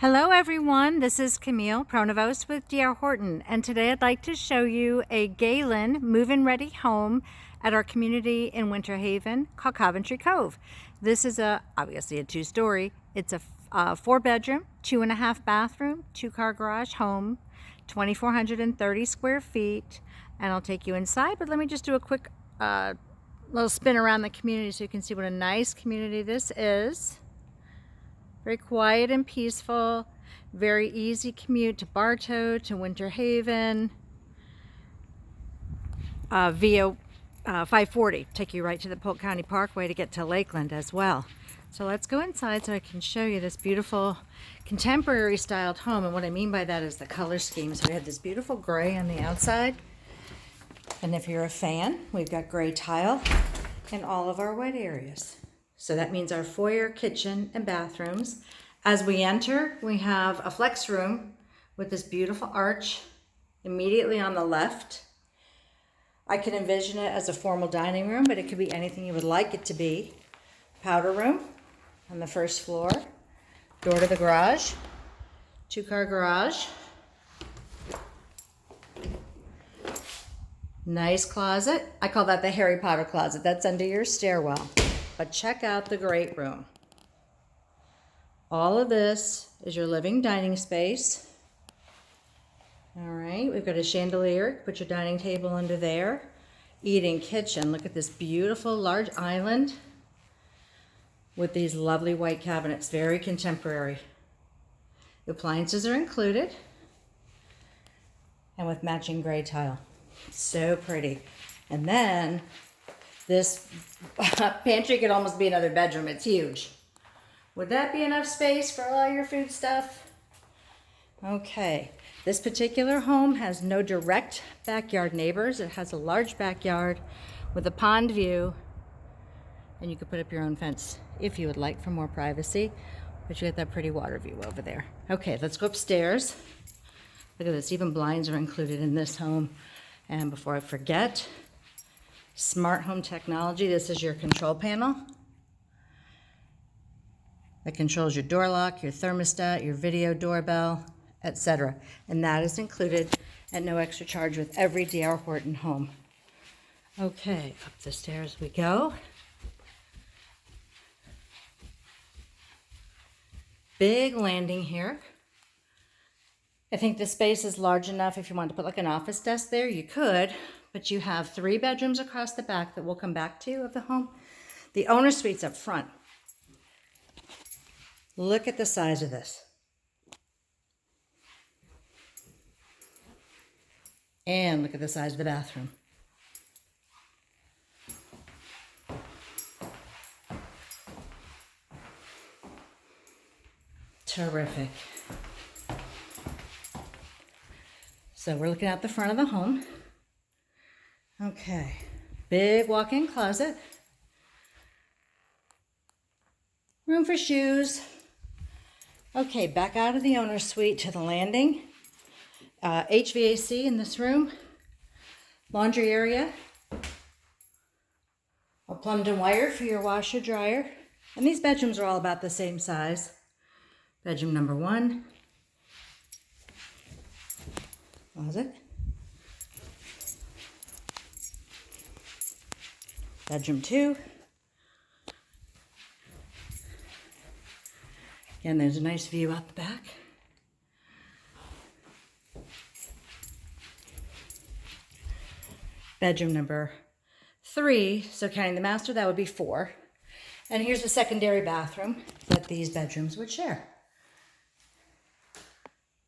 Hello everyone, this is Camille Pronovost with DR Horton, and today I'd like to show you a Galen move-in ready home at our community in Winter Haven called Coventry Cove. This is obviously a two-story. It's a 4-bedroom, 2.5 bathroom, 2-car garage home, 2,430 square feet, and I'll take you inside, but let me just do a quick little spin around the community so you can see what a nice community this is. Very quiet and peaceful, very easy commute to Bartow, to Winter Haven, via 540. Take you right to the Polk County Parkway to get to Lakeland as well. So let's go inside so I can show you this beautiful contemporary styled home. And what I mean by that is the color scheme. So we have this beautiful gray on the outside. And if you're a fan, we've got gray tile in all of our white areas. So that means our foyer, kitchen, and bathrooms. As we enter, we have a flex room with this beautiful arch immediately on the left. I can envision it as a formal dining room, but it could be anything you would like it to be. Powder room on the first floor. Door to the garage. 2-car garage. Nice closet. I call that the Harry Potter closet. That's under your stairwell. But check out the great room. All of this is your living dining space. All right, we've got a chandelier. Put your dining table under there. Eating kitchen. Look at this beautiful large island with these lovely white cabinets. Very contemporary. The appliances are included and with matching gray tile. So pretty. And then this pantry could almost be another bedroom. It's huge. Would that be enough space for all your food stuff? Okay. This particular home has no direct backyard neighbors. It has a large backyard with a pond view. And you could put up your own fence if you would like for more privacy. But you get that pretty water view over there. Okay, let's go upstairs. Look at this. Even blinds are included in this home. And before I forget, smart home technology. This is your control panel that controls your door lock, your thermostat, your video doorbell, etc. And that is included at no extra charge with every DR Horton home. Okay, up the stairs we go. Big landing here. I think the space is large enough. If you want to put like an office desk there, you could. But you have 3 bedrooms across the back that we'll come back to of the home. The owner suite's up front. Look at the size of this. And look at the size of the bathroom. Terrific. So we're looking at the front of the home. Okay, big walk-in closet. Room for shoes. Okay, back out of the owner's suite to the landing. HVAC in this room. Laundry area. A plumbed and wired for your washer dryer. And these bedrooms are all about the same size. Bedroom number 1. Closet. Bedroom 2. Again, there's a nice view out the back. Bedroom number 3, so counting the master, that would be 4. And here's the secondary bathroom that these bedrooms would share.